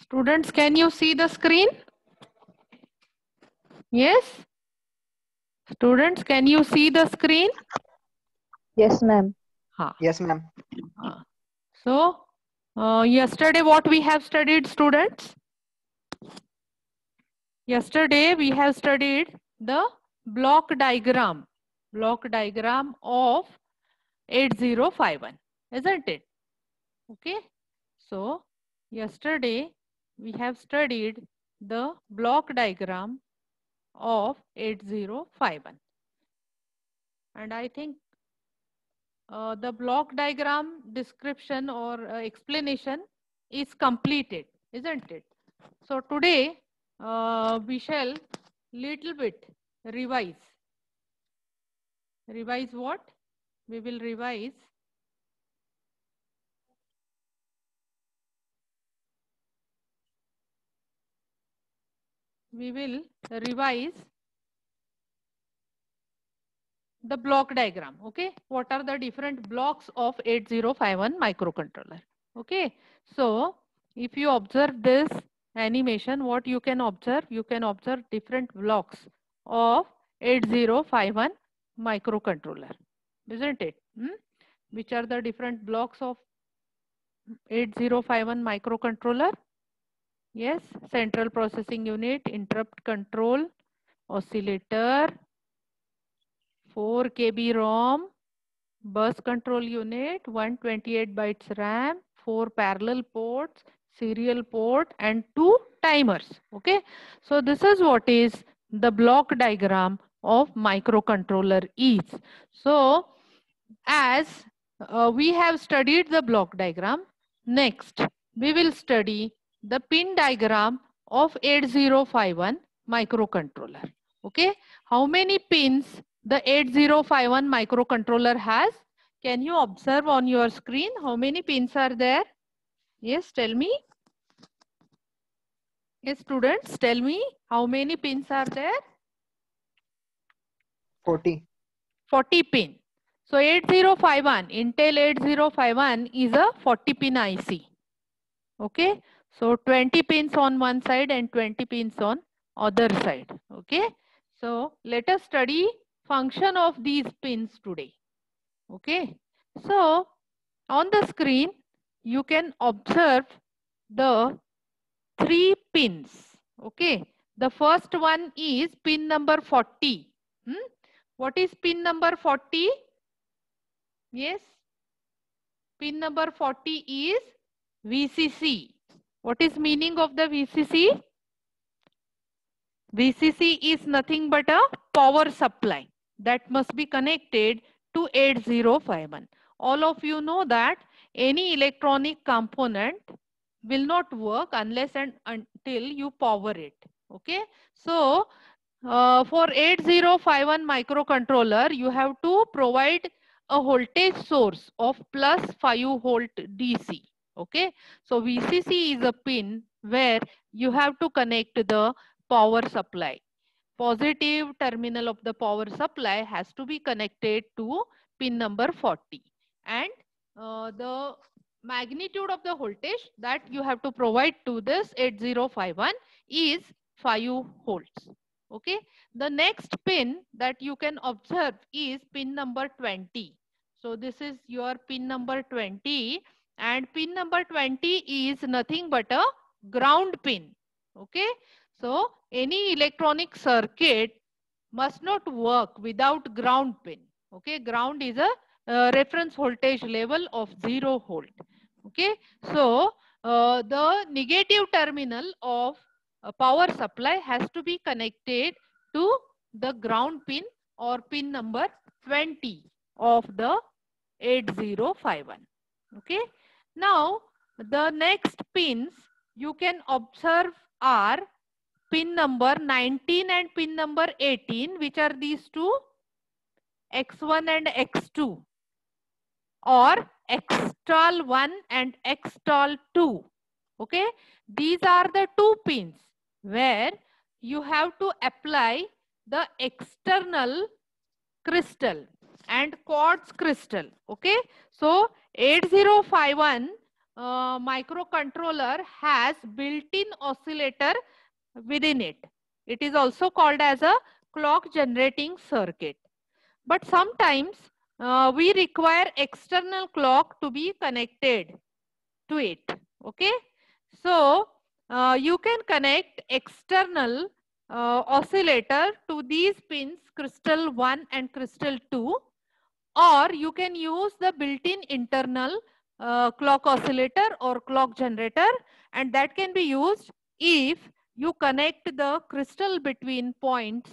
Students, can you see the screen? Yes? Students, can you see the screen? Yes, ma'am. Yes, ma'am. So, yesterday what we have studied, students? Yesterday we have studied the block diagram of 8051, isn't it? Okay. So, yesterday we have studied the block diagram of 8051. And I think the block diagram description or explanation is completed, isn't it? So today we shall little bit revise. Revise what? We will revise the block diagram. Okay, what are the different blocks of 8051 microcontroller? Okay, so if you observe this animation, what you can observe? You can observe different blocks of 8051 microcontroller, isn't it? Which are the different blocks of 8051 microcontroller? Yes, central processing unit, interrupt control, oscillator, 4 KB ROM, bus control unit, 128 bytes RAM, 4 parallel ports, serial port, and 2 timers. Okay, so this is what is the block diagram of microcontroller is. So as we have studied the block diagram, next we will study the pin diagram of 8051 microcontroller. Okay, how many pins the 8051 microcontroller has? Can you observe on your screen how many pins are there? Yes, tell me. Yes, students, tell me how many pins are there? 40. 40 pin. So 8051, Intel 8051 is a 40 pin IC. Okay, so 20 pins on one side and 20 pins on other side. Okay, so let us study function of these pins today. Okay, so on the screen you can observe the 3 pins. Okay, the first one is pin number 40. What is pin number 40? Yes, pin number 40 is VCC. What is meaning of the VCC? VCC is nothing but a power supply that must be connected to 8051. All of you know that any electronic component will not work unless and until you power it. Okay, so for 8051 microcontroller, you have to provide a voltage source of plus 5 volt DC. Okay, so VCC is a pin where you have to connect the power supply. Positive terminal of the power supply has to be connected to pin number 40, and the magnitude of the voltage that you have to provide to this 8051 is 5 volts. Okay, the next pin that you can observe is pin number 20. So this is your pin number 20, and pin number 20 is nothing but a ground pin. Okay, so any electronic circuit must not work without ground pin. Okay, ground is a reference voltage level of 0 volt. Okay, so the negative terminal of power supply has to be connected to the ground pin or pin number 20 of the 8051. Okay, now the next pins you can observe are pin number 19 and pin number 18. Which are these two? X1 and X2, or Xtal 1 and Xtal 2. Okay, these are the two pins where you have to apply the external crystal and quartz crystal. Okay, so 8051 microcontroller has built-in oscillator within it. It is also called as a clock generating circuit. But sometimes we require external clock to be connected to it. Okay, so you can connect external oscillator to these pins, crystal 1 and crystal 2, or you can use the built-in internal clock oscillator or clock generator, and that can be used if you connect the crystal between points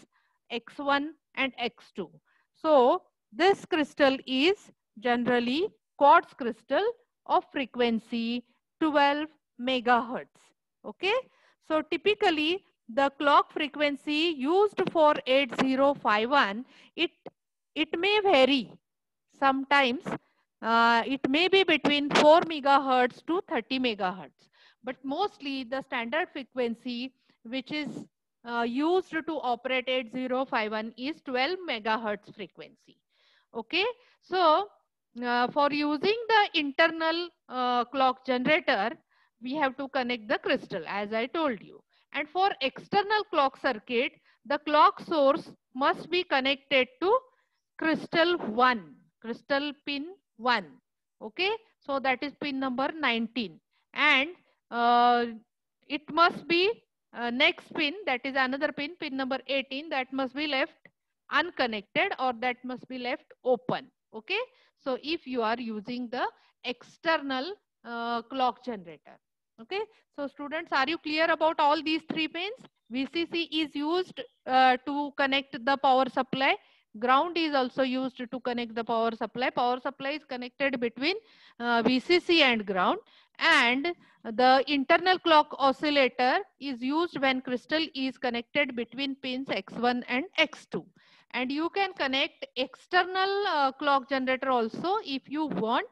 x1 and x2. So this crystal is generally quartz crystal of frequency 12 megahertz. Okay, so typically the clock frequency used for 8051, it may vary. Sometimes it may be between 4 megahertz to 30 megahertz, but mostly the standard frequency which is used to operate 8051 is 12 megahertz frequency. Okay, so for using the internal clock generator, we have to connect the crystal as I told you. And for external clock circuit, the clock source must be connected to crystal 1, crystal pin 1. Okay, so that is pin number 19. And it must be next pin, that is another pin, pin number 18, that must be left unconnected or that must be left open. Okay, so if you are using the external clock generator. Okay, so students, are you clear about all these three pins? VCC is used to connect the power supply. Ground is also used to connect the power supply. Power supply is connected between VCC and ground, and the internal clock oscillator is used when crystal is connected between pins X1 and X2. And you can connect external clock generator also if you want,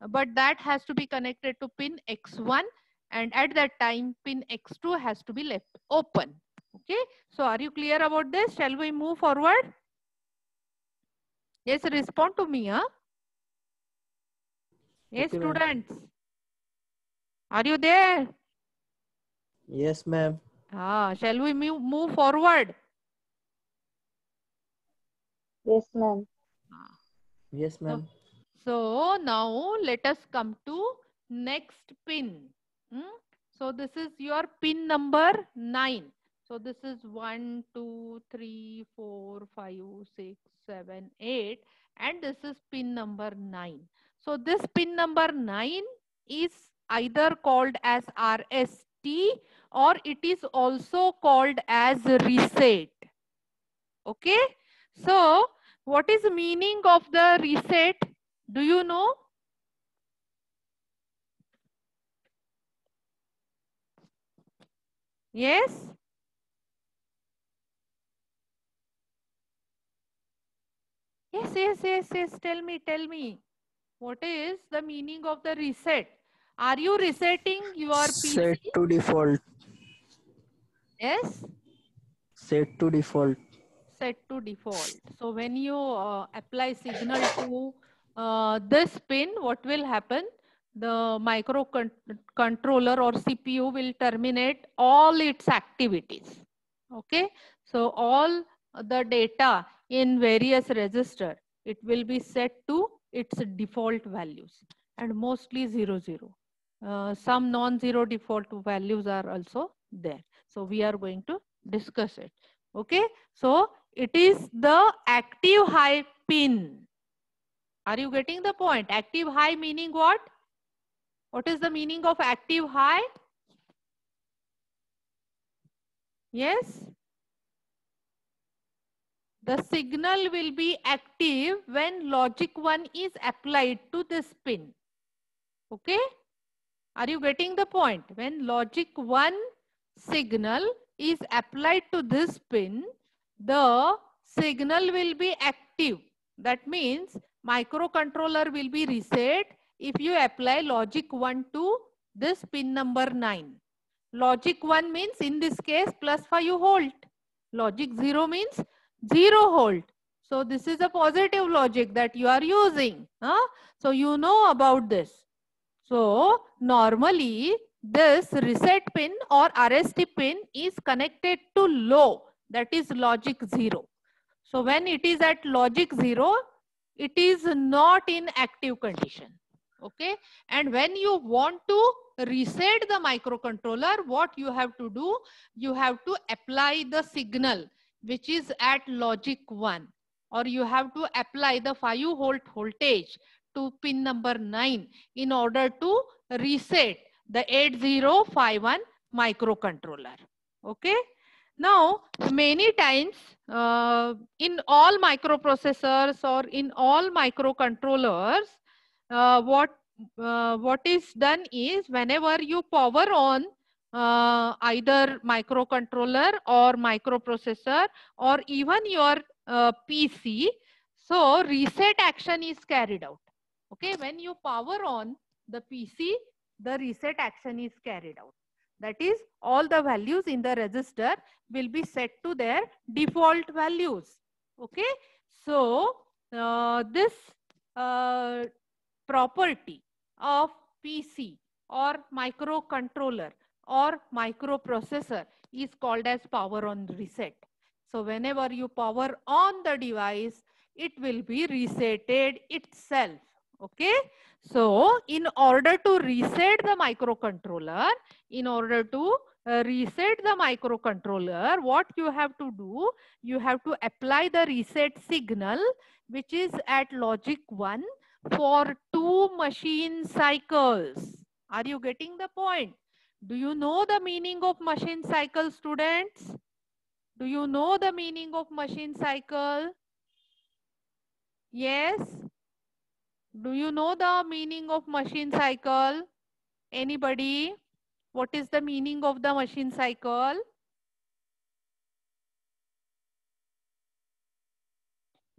but that has to be connected to pin X1, and at that time pin X2 has to be left open. Okay, so are you clear about this? Shall we move forward? Yes, respond to me. Huh? Yes, Okay, students. Are you there? Yes, ma'am. Shall we move forward? Yes, ma'am. Yes, ma'am. So now let us come to next pin. So this is your pin number 9. So this is 1, 2, 3, 4, 5, 6, 7, 8, and this is pin number 9. So this pin number 9 is either called as RST or it is also called as reset. Okay, so what is the meaning of the reset? Do you know? Yes? Yes. Tell me. What is the meaning of the reset? Are you resetting your PC? Set to default. Yes? Set to default. Set to default. So when you apply signal to this pin, what will happen? The microcontroller or CPU will terminate all its activities. Okay, so all the data in various register, it will be set to its default values, and mostly 0, 0. Some non-zero default values are also there. So we are going to discuss it. Okay, so it is the active high pin. Are you getting the point? Active high meaning what? What is the meaning of active high? Yes? The signal will be active when logic 1 is applied to this pin. Okay? Are you getting the point? When logic 1 signal is applied to this pin, the signal will be active. That means microcontroller will be reset if you apply logic 1 to this pin number 9. Logic 1 means in this case plus 5 volt. Logic 0 means 0 volt. So this is a positive logic that you are using. So you know about this. So normally this reset pin or RST pin is connected to low, that is logic 0. So when it is at logic 0, it is not in active condition. Okay, and when you want to reset the microcontroller, what you have to do, you have to apply the signal which is at logic 1, or you have to apply the 5 volt voltage to pin number 9 in order to reset the 8051 microcontroller. Okay, now many times in all microprocessors or in all microcontrollers, what is done is whenever you power on either microcontroller or microprocessor or even your PC, so reset action is carried out. Okay, when you power on the PC, the reset action is carried out. That is, all the values in the register will be set to their default values. Okay, so this property of PC or microcontroller or microprocessor is called as power on reset. So whenever you power on the device, it will be resetted itself. Okay, so in order to reset the microcontroller, what you have to do, you have to apply the reset signal which is at logic 1 for 2 machine cycles. Are you getting the point? Do you know the meaning of machine cycle, students? Do you know the meaning of machine cycle? Yes? Do you know the meaning of machine cycle? Anybody? What is the meaning of the machine cycle?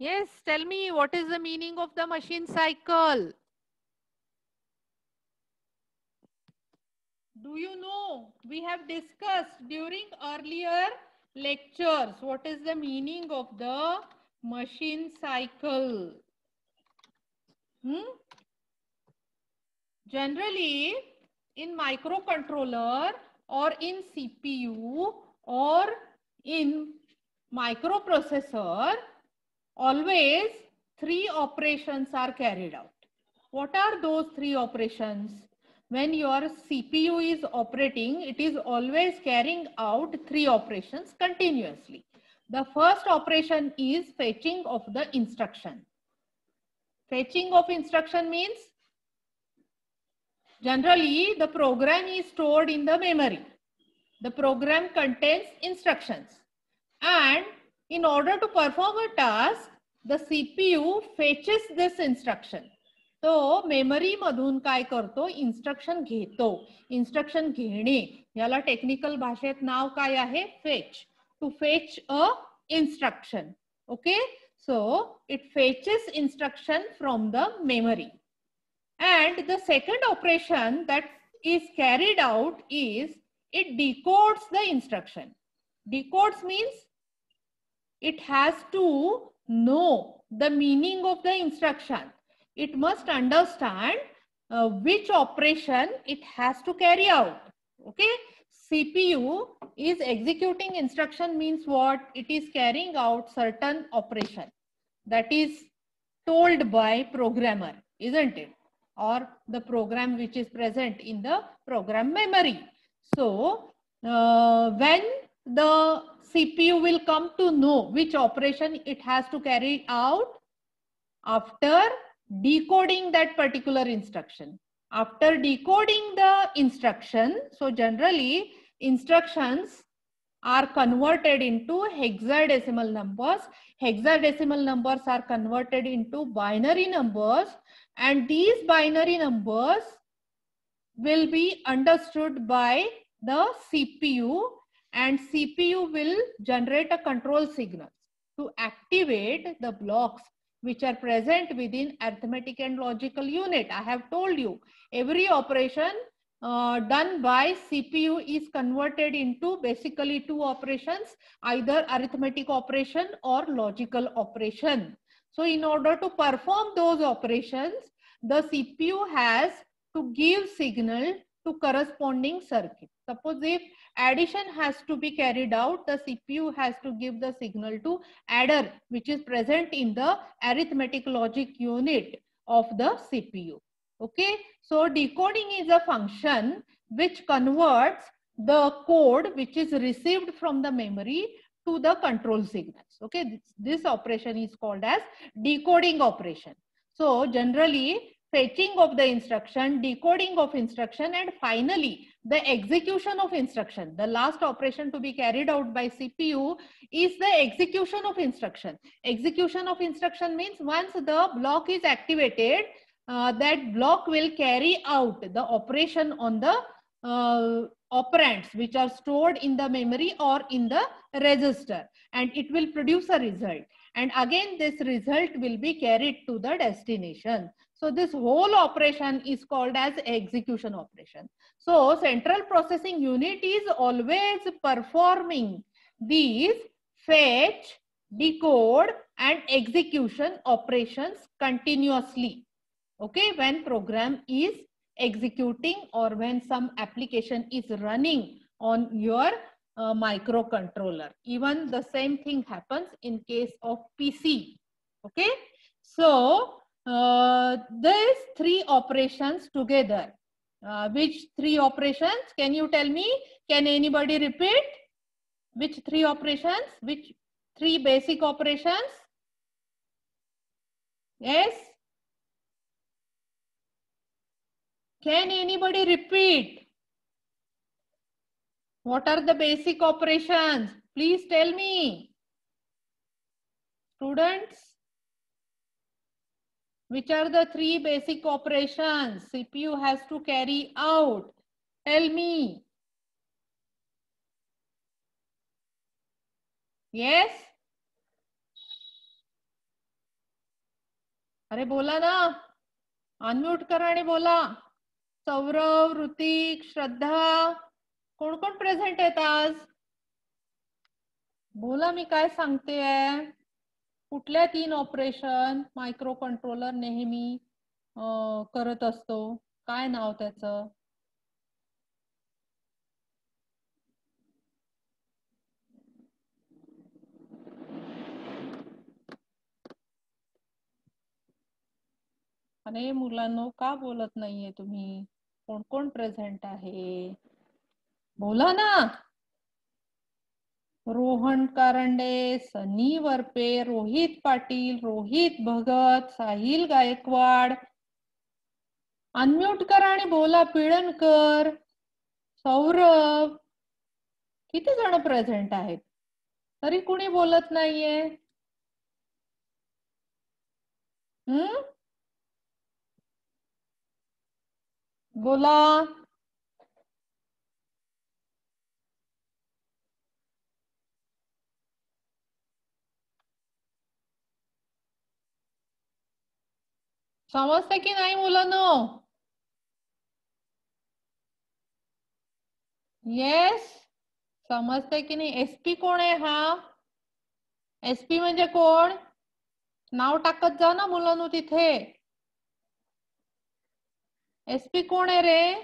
Yes, tell me, what is the meaning of the machine cycle? Do you know? We have discussed during earlier lectures what is the meaning of the machine cycle. Generally, in microcontroller or in CPU or in microprocessor, always 3 operations are carried out. What are those 3 operations? When your CPU is operating, it is always carrying out 3 operations continuously. The first operation is fetching of the instruction. Fetching of instruction means generally the program is stored in the memory. The program contains instructions, and in order to perform a task, the CPU fetches this instruction. तो memory मधून काय करतो, instruction घेतो. Instruction घेणे याला technical भाषेत नाव काय आहे, fetch. To fetch a instruction. Okay, so it fetches instruction from the memory. And the second operation that is carried out is it decodes the instruction. Decodes means it has to know the meaning of the instruction. It must understand which operation it has to carry out. Okay, CPU is executing instruction means what? It is carrying out certain operation that is told by programmer, isn't it? Or the program which is present in the program memory. So when the CPU will come to know which operation it has to carry out after decoding that particular instruction. After decoding the instruction, so generally instructions are converted into hexadecimal numbers. Hexadecimal numbers are converted into binary numbers, and these binary numbers will be understood by the CPU, and CPU will generate a control signal to activate the blocks which are present within arithmetic and logical unit. I have told you every operation done by CPU is converted into basically two operations, either arithmetic operation or logical operation. So in order to perform those operations, the CPU has to give signal to corresponding circuit. Suppose if addition has to be carried out, the CPU has to give the signal to adder, which is present in the arithmetic logic unit of the CPU. Okay, so decoding is a function which converts the code which is received from the memory to the control signals. Okay, this operation is called as decoding operation. So generally, fetching of the instruction, decoding of instruction, and finally the execution of instruction. The last operation to be carried out by CPU is the execution of instruction. Execution of instruction means once the block is activated, that block will carry out the operation on the operands which are stored in the memory or in the register, and it will produce a result. And again, this result will be carried to the destination. So this whole operation is called as execution operation. So central processing unit is always performing these fetch, decode, and execution operations continuously. Okay, when program is executing or when some application is running on your microcontroller. Even the same thing happens in case of PC. Okay, so these three operations together. Which three operations? Can you tell me? Can anybody repeat? Which three operations? Which three basic operations? Yes? Can anybody repeat? What are the basic operations? Please tell me. Students, which are the three basic operations CPU has to carry out? Tell me. Yes? अरे बोला ना, unmute करा आणि बोला. सौरव, ऋतिक, श्रद्धा, कोण कोण present आहेत आज? बोला, मी काय सांगतेय. कुठल्या तीन ऑपरेशन मायक्रो कंट्रोलर नेहमी करत असतो? काय नाव त्याचं? अरे मुलांनो, का बोलत नाहीये तुम्ही? कोण कोण प्रेझेंट आहे? बोला ना. रोहन कारंडे, सनी वरपे, रोहित पाटील, रोहित भगत, साहिल गायकवाड. अनम्यूट करा आणि बोला. पिळणकर, सौरभ. किती जण प्रेझेंट आहेत? तरी कुणी बोलत नाहीये. बोला. समजते की नाही मुलांनो? येस, समजते की नाही? एसपी कोण आहे हा? एसपी म्हणजे कोण? नाव टाकत जा ना मुलांनो तिथे. एसपी कोण आहे रे?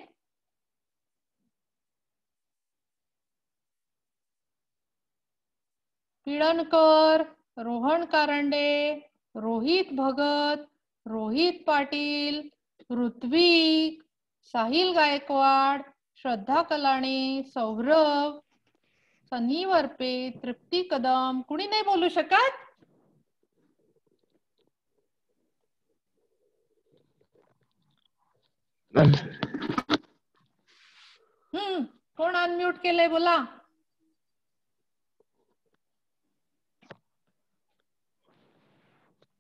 पिळणकर, रोहन कारंडे, रोहित भगत, रोहित पाटील, ऋत्विक, साहिल गायकवाड, श्रद्धा कलाणे, सौरभ, सनी वरपे, तृप्ती कदम. कुणी नाही बोलू शकत? कोण अनम्यूट केलंय? बोला.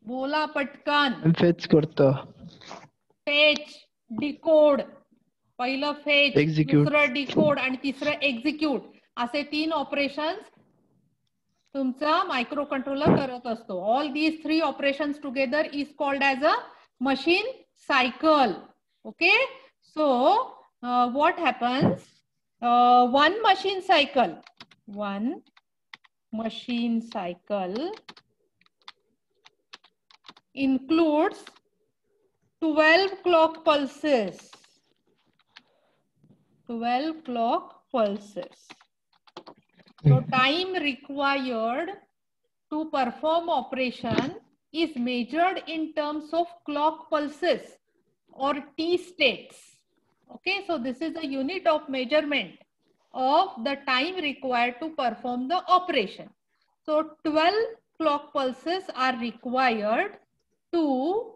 बोला पटकन. फेच करतो. Fetch, decode. पहिलं फेच, दुसरं डिकोड आणि तिसरं एक्झिक्यूट, असे तीन ऑपरेशन्स तुमचा मायक्रो कंट्रोलर करत असतो. All these 3 operations together is called as a machine cycle. Okay, so what happens, one machine cycle includes 12 clock pulses. 12 clock pulses. So time required to perform operation is measured in terms of clock pulses or T states. Okay, so this is a unit of measurement of the time required to perform the operation. So 12 clock pulses are required to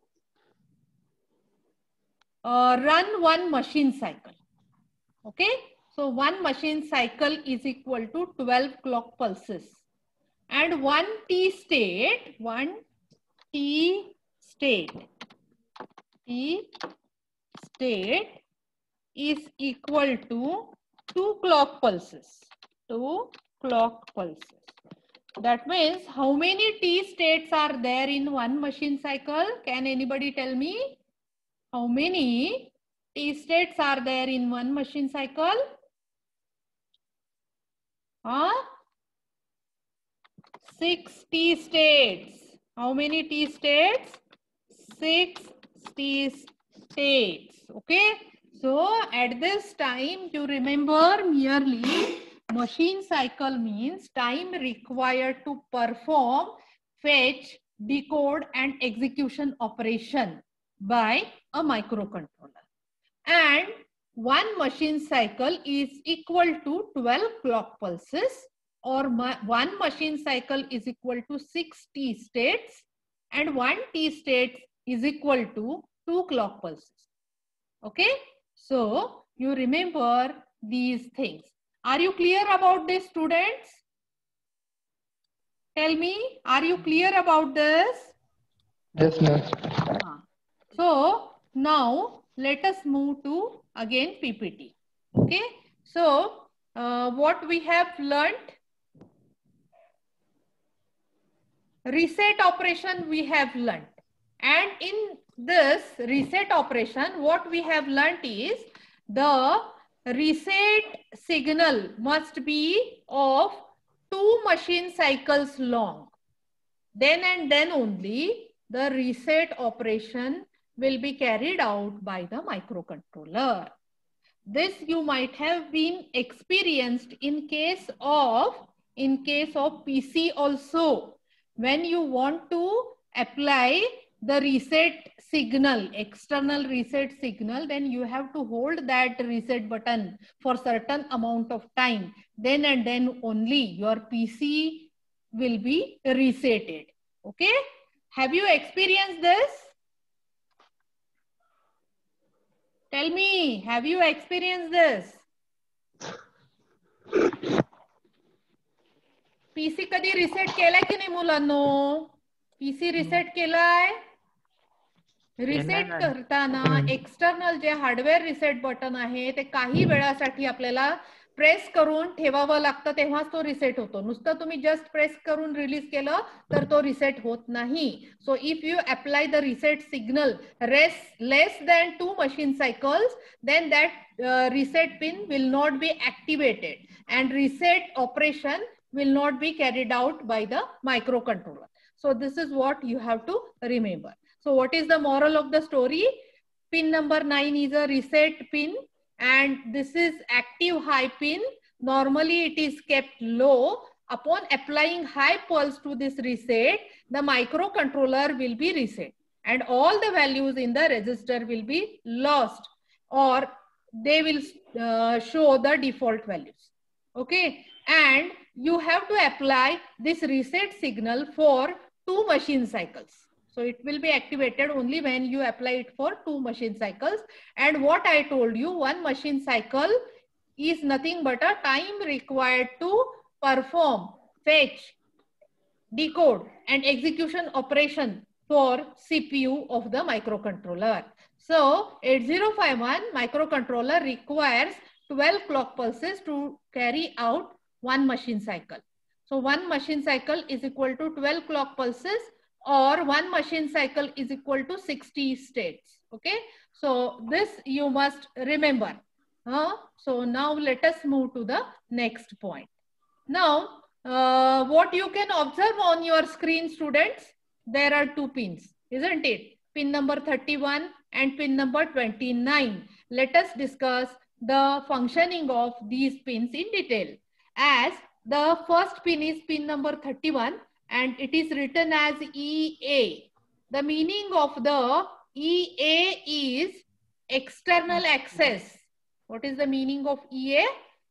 run one machine cycle. Okay, so one machine cycle is equal to 12 clock pulses, and one T state is equal to 2 clock pulses. 2 clock pulses. That means how many T states are there in one machine cycle? Can anybody tell me? How many T states are there in one machine cycle? 6 T states. How many T states? 6 T states. Okay. So at this time, you remember merely machine cycle means time required to perform, fetch, decode and execution operation by a microcontroller. And one machine cycle is equal to 12 clock pulses, or one machine cycle is equal to 6 T states, and one T state is equal to 2 clock pulses. Okay, so you remember these things. Are you clear about this, students? Tell me, are you clear about this? Yes, ma'am. So now let us move to again PPT. Okay, so what we have learned, reset operation we have learned, and in this reset operation what we have learned is the reset signal must be of 2 machine cycles long. Then and then only the reset operation will be carried out by the microcontroller. This you might have been experienced in case of PC also. When you want to apply the reset signal, external reset signal, then you have to hold that reset button for certain amount of time. Then and then only your PC will be resetted. Okay, have you experienced this? Tell me, have you experienced this? PC कधी reset केलाय की नाही मुलांनो? PC reset केलाय? Reset करताना external जे hardware reset button आहे ते काही वेळासाठी आपल्याला प्रेस करून ठेवावं लागतं, तेव्हाच तो रिसेट होतो. नुसतं तुम्ही जस्ट प्रेस करून रिलीज केलं तर तो रिसेट होत नाही. So if you apply the reset signal less than 2 machine cycles, then that reset pin will not be activated and reset operation will not be carried out by the microcontroller. So this is what you have to remember. So what is the moral of the story? Pin number 9 is a reset pin, and this is active high pin. Normally it is kept low. Upon applying high pulse to this reset, the microcontroller will be reset and all the values in the register will be lost, or they will show the default values. Okay, and you have to apply this reset signal for 2 machine cycles. So it will be activated only when you apply it for 2 machine cycles. And what I told you, one machine cycle is nothing but a time required to perform, fetch, decode and execution operation for CPU of the microcontroller. So 8051 microcontroller requires 12 clock pulses to carry out one machine cycle. So one machine cycle is equal to 12 clock pulses, or one machine cycle is equal to 60 states. Okay. So this you must remember. So now let us move to the next point. Now, what you can observe on your screen, students, there are two pins, isn't it? Pin number 31 and pin number 29. Let us discuss the functioning of these pins in detail. As the first pin is pin number 31 and it is written as EA. The meaning of the EA is external access. What is the meaning of EA?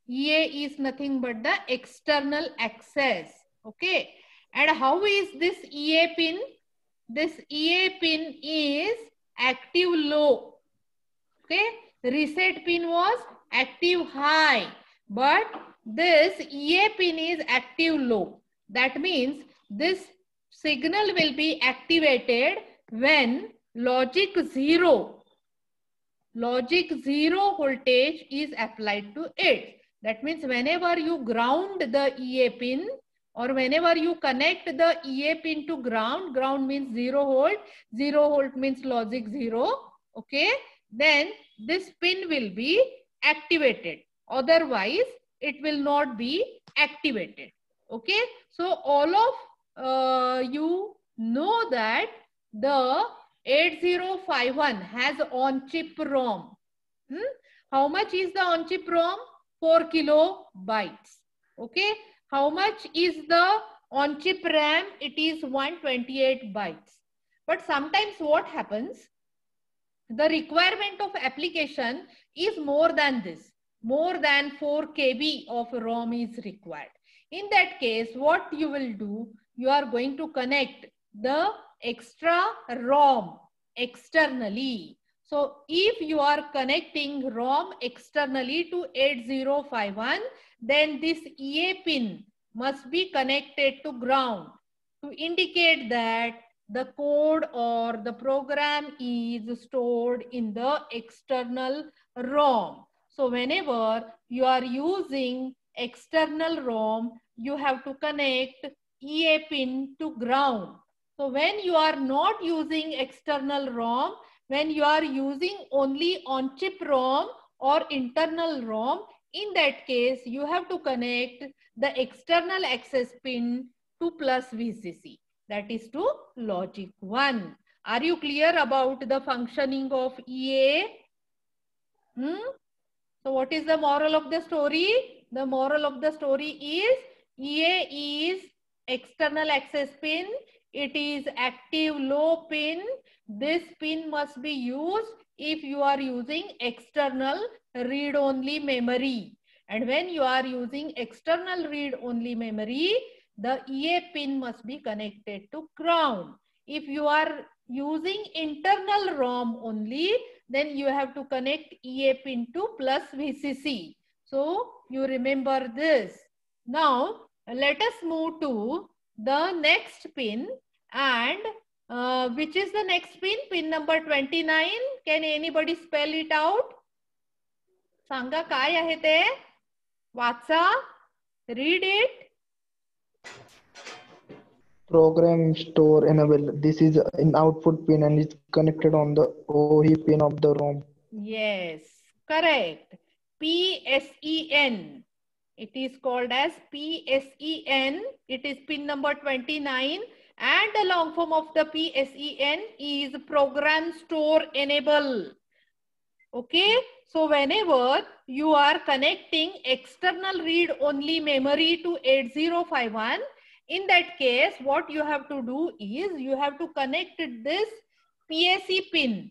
EA is nothing but the external access. Okay. And how is this EA pin? This EA pin is active low. Okay. Reset pin was active high. But this EA pin is active low. That means this signal will be activated when logic 0 voltage is applied to it. That means whenever you ground the EA pin or whenever you connect the EA pin to ground, ground means 0 volt, 0 volt means logic 0, okay, then this pin will be activated. Otherwise, it will not be activated. Okay, so all of you know that the 8051 has on-chip ROM. How much is the on-chip ROM? 4 kilobytes. Okay. How much is the on-chip RAM? It is 128 bytes. But sometimes what happens? The requirement of application is more than this. More than 4 KB of ROM is required. In that case, what you will do? You are going to connect the extra ROM externally. So if you are connecting ROM externally to 8051, then this EA pin must be connected to ground to indicate that the code or the program is stored in the external ROM. So whenever you are using external ROM, you have to connect EA pin to ground. So when you are not using external ROM, when you are using only on-chip ROM or internal ROM, in that case, you have to connect the external access pin to plus VCC. That is to logic 1. Are you clear about the functioning of EA? So what is the moral of the story? The moral of the story is EA is external access pin. It is active low pin. This pin must be used if you are using external read-only memory. And when you are using external read-only memory, the EA pin must be connected to ground. If you are using internal ROM only, then you have to connect EA pin to plus VCC. So you remember this. Now let us move to the next pin, and which is the next pin? Pin number 29. Can anybody spell it out? Sanga काय आहे ते? वाचा. Read it. Program store enable. This is an output pin and is connected on the OE pin of the ROM. Yes, correct. PSEN. It is called as PSEN. It is pin number 29. And the long form of the PSEN is program store enable. Okay. So whenever you are connecting external read-only memory to 8051, in that case, what you have to do is you have to connect this PSE pin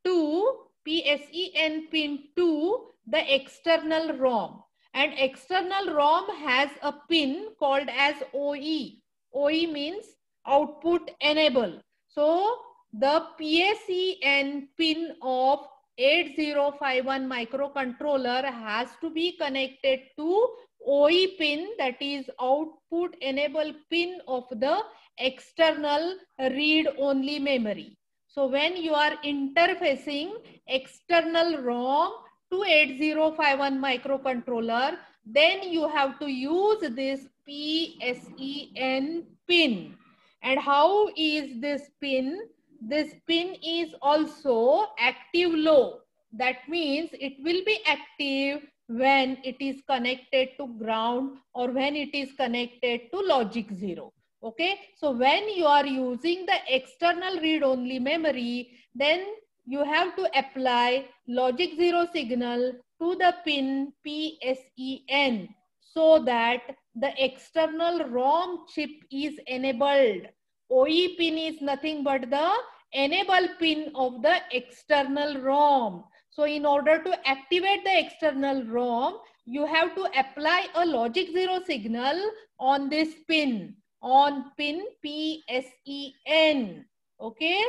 to PSEN pin to the external ROM. And external ROM has a pin called as OE. OE means output enable. So the PSEN pin of 8051 microcontroller has to be connected to OE pin, that is output enable pin of the external read-only memory. So when you are interfacing external ROM to 8051 microcontroller, then you have to use this PSEN pin. And how is this pin? This pin is also active low. That means it will be active when it is connected to ground or when it is connected to logic 0. Okay, so when you are using the external read-only memory, then you have to apply logic 0 signal to the pin PSEN so that the external ROM chip is enabled. OE pin is nothing but the enable pin of the external ROM. So in order to activate the external ROM, you have to apply a logic 0 signal on this pin, on pin PSEN. Okay,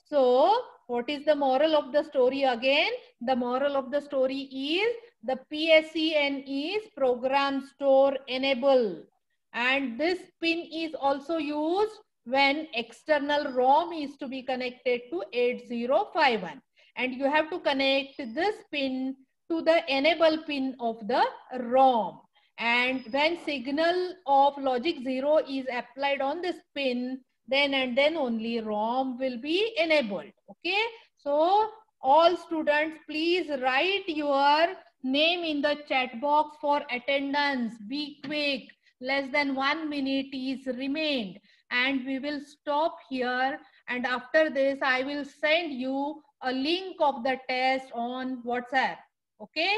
so what is the moral of the story again? The moral of the story is the PSEN is program store enable, and this pin is also used when external ROM is to be connected to 8051, and you have to connect this pin to the enable pin of the ROM. And when signal of logic 0 is applied on this pin, then and then only ROM will be enabled. Okay, so all students, please write your name in the chat box for attendance. Be quick, less than 1 minute is remained, and we will stop here, and after this I will send you a link of the test on WhatsApp. Okay.